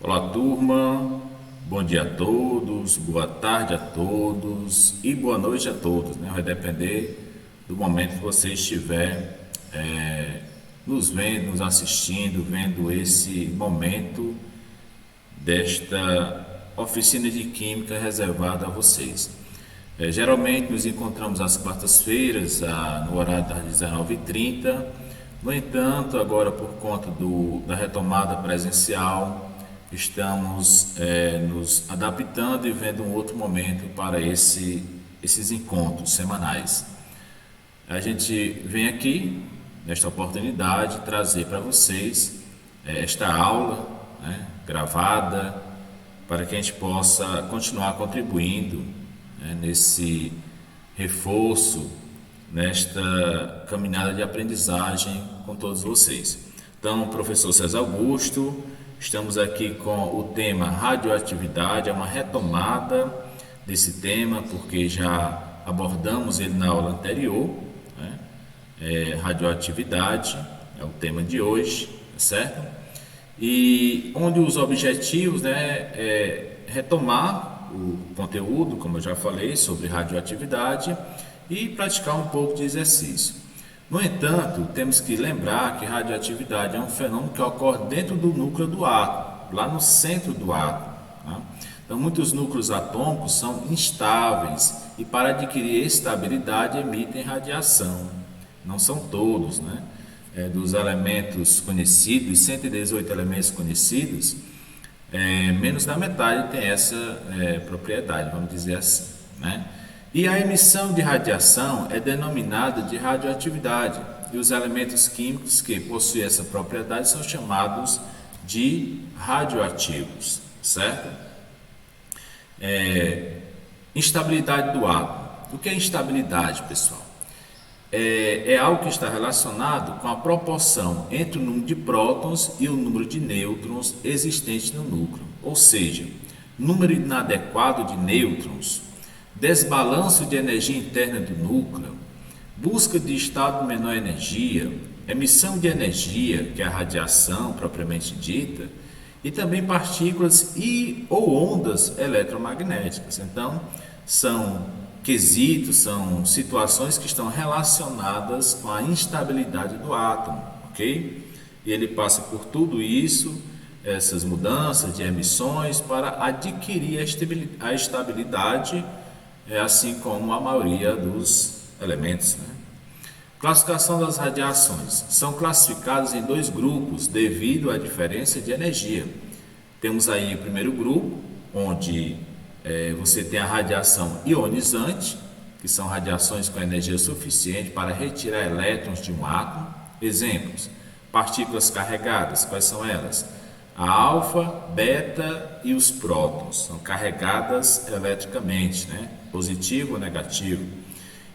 Olá, turma. Bom dia a todos, boa tarde a todos e boa noite a todos, né? Vai depender do momento que você estiver nos vendo, nos assistindo, vendo esse momento desta oficina de Química reservada a vocês. Geralmente nos encontramos às quartas-feiras, no horário das 19h30. No entanto, agora por conta da retomada presencial, estamos nos adaptando e vendo um outro momento para esses encontros semanais. A gente vem aqui, nesta oportunidade, trazer para vocês esta aula, né, gravada, para que a gente possa continuar contribuindo, né, nesse reforço, nesta caminhada de aprendizagem com todos vocês. Então, professor César Augusto, estamos aqui com o tema radioatividade, é uma retomada desse tema, porque já abordamos ele na aula anterior, né? Radioatividade é o tema de hoje, certo? E onde os objetivos, né, é retomar o conteúdo, como eu já falei, sobre radioatividade e praticar um pouco de exercício. No entanto, temos que lembrar que radioatividade é um fenômeno que ocorre dentro do núcleo do átomo, lá no centro do átomo, tá? Então, muitos núcleos atômicos são instáveis e, para adquirir estabilidade, emitem radiação. Não são todos, né? Dos elementos conhecidos, 118 elementos conhecidos, menos da metade tem essa propriedade, vamos dizer assim, né? E a emissão de radiação é denominada de radioatividade, e os elementos químicos que possuem essa propriedade são chamados de radioativos, certo? Instabilidade do átomo. O que é instabilidade, pessoal? É algo que está relacionado com a proporção entre o número de prótons e o número de nêutrons existentes no núcleo, ou seja, número inadequado de nêutrons, desbalanço de energia interna do núcleo, busca de estado de menor energia, emissão de energia, que é a radiação propriamente dita, e também partículas ou ondas eletromagnéticas. Então, são quesitos, são situações que estão relacionadas com a instabilidade do átomo, ok? E ele passa por tudo isso, essas mudanças de emissões, para adquirir a estabilidade, assim como a maioria dos elementos, né? Classificação das radiações. São classificadas em dois grupos devido à diferença de energia. Temos aí o primeiro grupo, onde você tem a radiação ionizante, que são radiações com energia suficiente para retirar elétrons de um átomo. Exemplos: partículas carregadas, quais são elas? A alfa, beta e os prótons são carregadas eletricamente, né? Positivo ou negativo.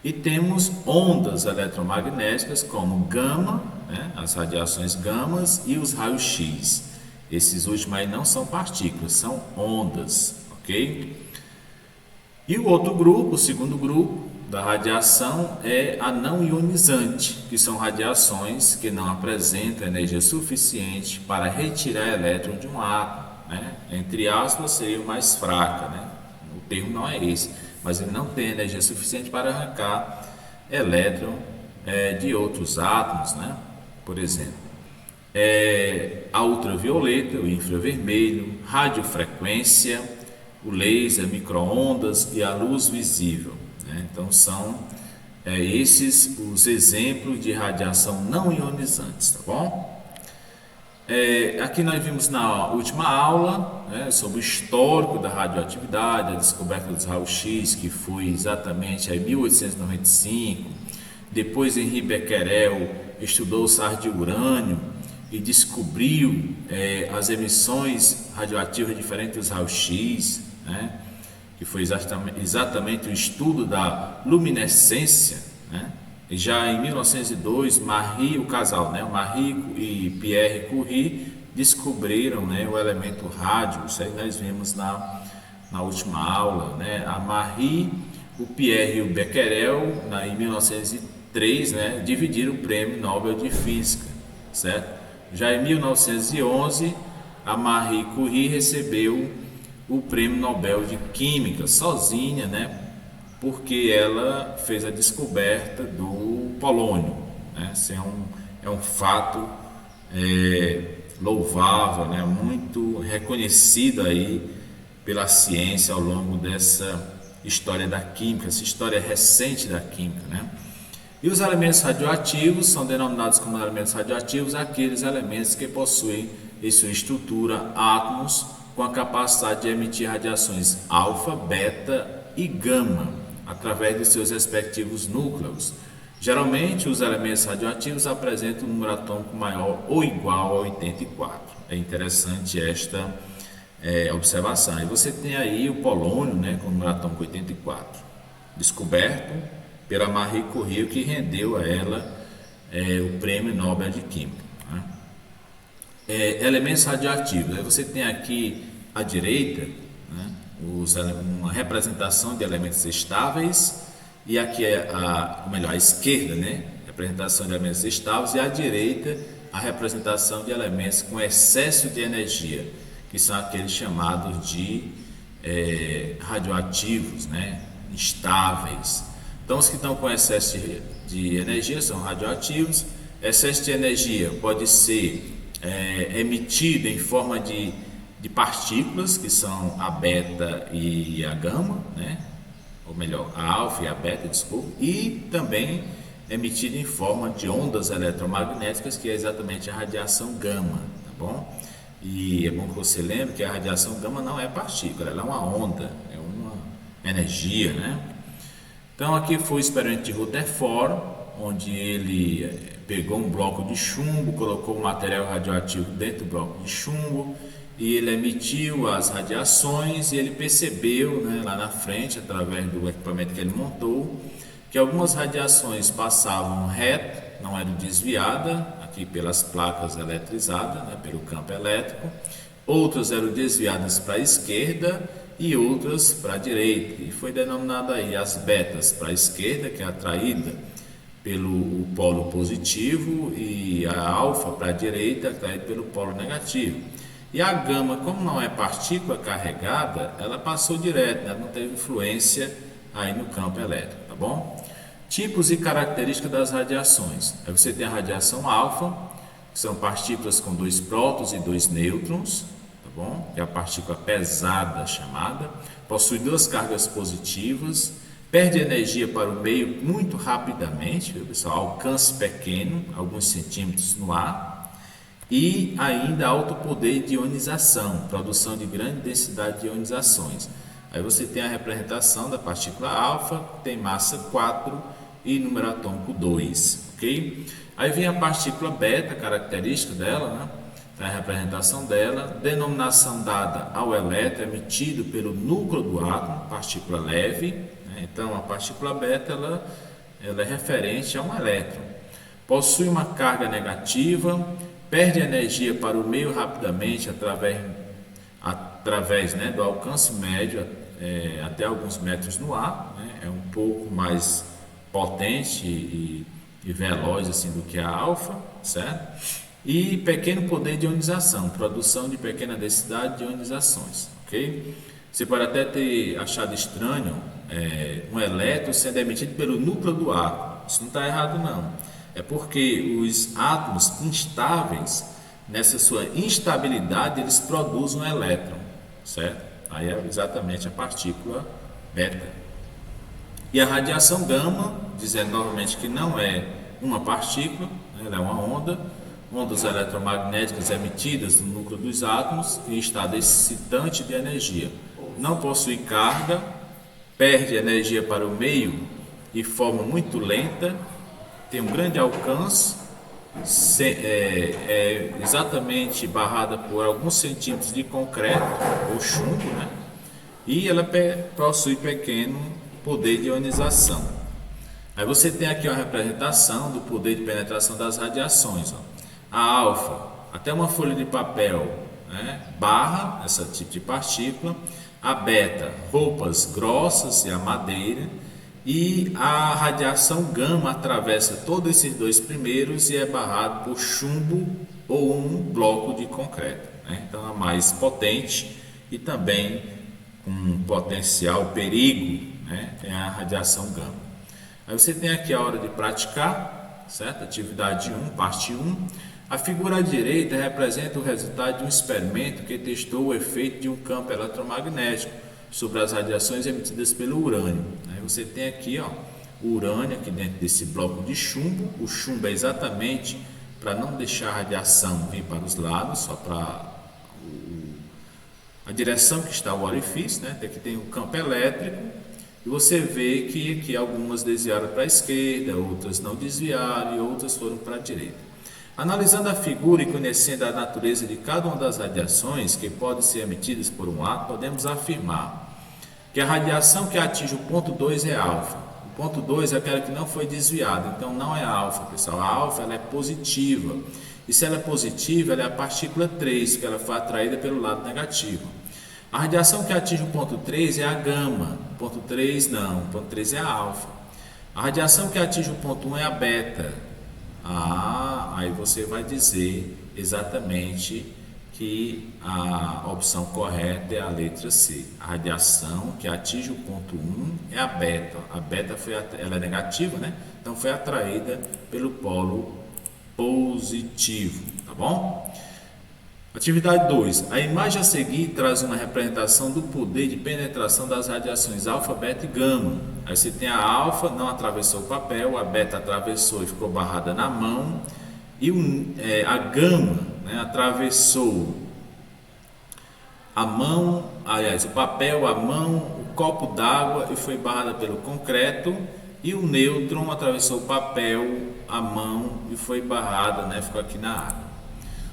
E temos ondas eletromagnéticas como gama, né? As radiações gamas e os raios-x. Esses últimos aí não são partículas, são ondas, ok? E o outro grupo, o segundo grupo da radiação, é a não ionizante, que são radiações que não apresentam energia suficiente para retirar elétron de um átomo, né? Entre aspas, seria o mais fraca, né? O termo não é esse, mas ele não tem energia suficiente para arrancar elétron de outros átomos, né? Por exemplo, a ultravioleta, o infravermelho, radiofrequência, o laser, micro-ondas e a luz visível, né? Então são esses os exemplos de radiação não ionizantes, tá bom? Aqui nós vimos na última aula, né, sobre o histórico da radioatividade, a descoberta dos raios-x, que foi exatamente em 1895. Depois Henri Becquerel estudou o sais de urânio e descobriu as emissões radioativas diferentes dos raios-x, né, que foi exatamente o estudo da luminescência, né? E já em 1902, o casal, né, Marie e Pierre Curie, descobriram, né, o elemento rádio. Isso aí nós vimos na última aula, né? A Marie, o Pierre e o Becquerel, em 1903, né, dividiram o Prêmio Nobel de Física, certo? Já em 1911, a Marie Curie recebeu o Prêmio Nobel de Química sozinha, né? Porque ela fez a descoberta do polônio, né? Isso é um fato louvável, né? Muito reconhecido aí pela ciência ao longo dessa história da química, essa história recente da química, né? E os elementos radioativos são denominados como elementos radioativos aqueles elementos que possuem em sua estrutura átomos com a capacidade de emitir radiações alfa, beta e gama através de seus respectivos núcleos. Geralmente, os elementos radioativos apresentam um número atômico maior ou igual a 84. É interessante esta observação. E você tem aí o polônio, né, com o número atômico 84, descoberto pela Marie Curie, que rendeu a ela o Prêmio Nobel de Química, né? Elementos radioativos. Aí você tem aqui à direita, né, uma representação de elementos estáveis, e aqui à esquerda, né, representação de elementos estáveis, e à direita a representação de elementos com excesso de energia, que são aqueles chamados de radioativos, né, instáveis. Então, os que estão com excesso de energia são radioativos. Excesso de energia pode ser emitido em forma de partículas, que são a beta e a gama, né? Ou melhor, a alfa e a beta, desculpa, e também emitido em forma de ondas eletromagnéticas, que é exatamente a radiação gama, tá bom? E é bom que você lembre que a radiação gama não é partícula, ela é uma onda, é uma energia, né? Então aqui foi o experimento de Rutherford, onde ele pegou um bloco de chumbo, colocou o material radioativo dentro do bloco de chumbo e ele emitiu as radiações, e ele percebeu, né, lá na frente, através do equipamento que ele montou, que algumas radiações passavam reto, não eram desviadas aqui pelas placas eletrizadas, né, pelo campo elétrico, outras eram desviadas para a esquerda e outras para a direita, e foi denominada aí as betas para a esquerda, que é atraída pelo polo positivo, e a alfa para a direita, atraída pelo polo negativo. E a gama, como não é partícula carregada, ela passou direto, né? Não teve influência aí no campo elétrico, tá bom? Tipos e características das radiações. Aí você tem a radiação alfa, que são partículas com 2 prótons e 2 nêutrons, tá bom? Que é a partícula pesada chamada, possui 2 cargas positivas, perde energia para o meio muito rapidamente, viu, pessoal? Alcance pequeno, alguns centímetros no ar, e ainda alto poder de ionização, produção de grande densidade de ionizações. Aí você tem a representação da partícula alfa, tem massa 4 e número atômico 2, ok? Aí vem a partícula beta, característica dela, né? A representação dela, denominação dada ao elétron emitido pelo núcleo do átomo, partícula leve, né? Então a partícula beta ela é referente a um elétron, possui uma carga negativa, perde energia para o meio rapidamente através, né, do alcance médio até alguns metros no ar, né? É um pouco mais potente e veloz assim do que a alfa, certo? E pequeno poder de ionização, produção de pequena densidade de ionizações, ok? Você pode até ter achado estranho um elétron sendo emitido pelo núcleo do átomo. Isso não está errado não. É porque os átomos instáveis, nessa sua instabilidade, eles produzem um elétron, certo? Aí é exatamente a partícula beta. E a radiação gama, dizendo novamente que não é uma partícula, ela é uma onda, ondas eletromagnéticas emitidas no núcleo dos átomos em estado excitante de energia. Não possui carga, perde energia para o meio de forma muito lenta, tem um grande alcance, exatamente barrada por alguns centímetros de concreto ou chumbo, né? E ela possui pequeno poder de ionização. Aí você tem aqui uma representação do poder de penetração das radiações, ó. A alfa, até uma folha de papel, né, barra esse tipo de partícula. A beta, roupas grossas e a madeira. e a radiação gama atravessa todos esses dois primeiros e é barrado por chumbo ou um bloco de concreto, né? Então é mais potente e também com um potencial perigo, né? É a radiação gama. Aí você tem aqui a hora de praticar, certo? Atividade 1, parte 1. A figura à direita representa o resultado de um experimento que testou o efeito de um campo eletromagnético sobre as radiações emitidas pelo urânio. Aí você tem aqui, ó, o urânio aqui dentro desse bloco de chumbo. O chumbo é exatamente para não deixar a radiação vir para os lados, só para a direção que está o orifício, né? Aqui tem o campo elétrico e você vê que aqui algumas desviaram para a esquerda, outras não desviaram e outras foram para a direita. Analisando a figura e conhecendo a natureza de cada uma das radiações que podem ser emitidas por um átomo, podemos afirmar que a radiação que atinge o ponto 2 é alfa. O ponto 2 é aquela que não foi desviada, então não é alfa, pessoal. A alfa ela é positiva. E se ela é positiva, ela é a partícula 3, que ela foi atraída pelo lado negativo. A radiação que atinge o ponto 3 é a gama. O ponto 3 não, o ponto 3 é a alfa. A radiação que atinge o ponto 1 é a beta. Aí você vai dizer exatamente que a opção correta é a letra C. A radiação que atinge o ponto 1 é a beta. A beta ela é negativa, né? Então foi atraída pelo polo positivo, tá bom? Atividade 2. A imagem a seguir traz uma representação do poder de penetração das radiações alfa, beta e gama. Aí você tem a alfa, não atravessou o papel, a beta atravessou e ficou barrada na mão, e a gama, né, atravessou a mão, aliás, o papel, a mão, o copo d'água e foi barrada pelo concreto, e o nêutron atravessou o papel, a mão e foi barrada, né, ficou aqui na água.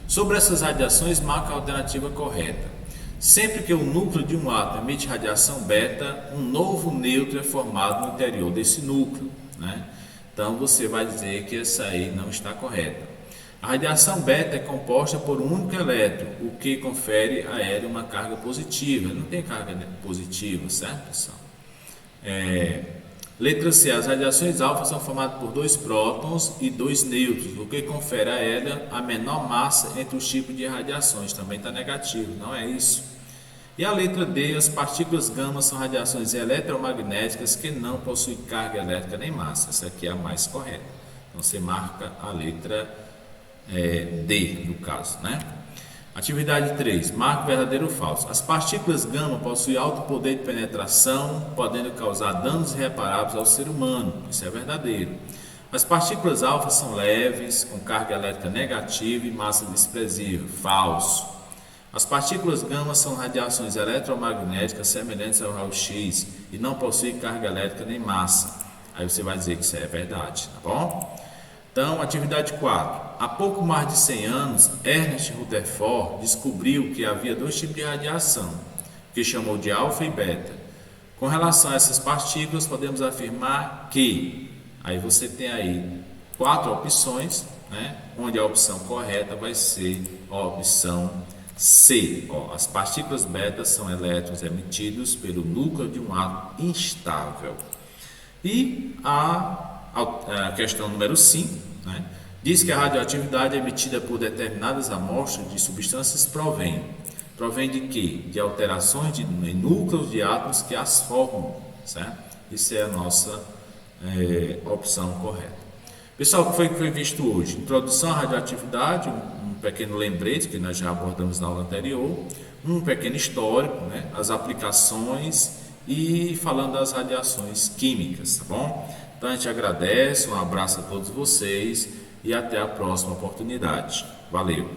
Sobre essas radiações, marca a alternativa correta. Sempre que o núcleo de um átomo emite radiação beta, um novo nêutron é formado no interior desse núcleo, né? Então você vai dizer que essa aí não está correta. A radiação beta é composta por um único elétron, o que confere a ela uma carga positiva. Não tem carga positiva, certo, pessoal? Letra C. As radiações alfa são formadas por 2 prótons e 2 nêutrons, o que confere a ela a menor massa entre os tipos de radiações. Também está negativo, não é isso? E a letra D. As partículas gama são radiações eletromagnéticas que não possuem carga elétrica nem massa. Essa aqui é a mais correta. Então você marca a letra D, no caso, né? Atividade 3. Marca verdadeiro ou falso. As partículas gama possuem alto poder de penetração, podendo causar danos irreparáveis ao ser humano. Isso é verdadeiro. As partículas alfa são leves, com carga elétrica negativa e massa desprezível. Falso. As partículas gama são radiações eletromagnéticas semelhantes ao raio-x e não possuem carga elétrica nem massa. Aí você vai dizer que isso é verdade, tá bom? Então, atividade 4. Há pouco mais de 100 anos, Ernest Rutherford descobriu que havia 2 tipos de radiação, que chamou de alfa e beta. Com relação a essas partículas, podemos afirmar que, aí você tem aí 4 opções, né? Onde a opção correta vai ser a opção C. As partículas beta são elétrons emitidos pelo núcleo de um átomo instável. E a questão número 5, né, diz que a radioatividade emitida por determinadas amostras de substâncias provém de quê? De alterações em núcleos de átomos que as formam, certo? Isso é a nossa opção correta. Pessoal, o que foi visto hoje? Introdução à radioatividade, um pequeno lembrete que nós já abordamos na aula anterior, um pequeno histórico, né, as aplicações e falando das radiações químicas, tá bom? Então a gente agradece, um abraço a todos vocês e até a próxima oportunidade. Valeu!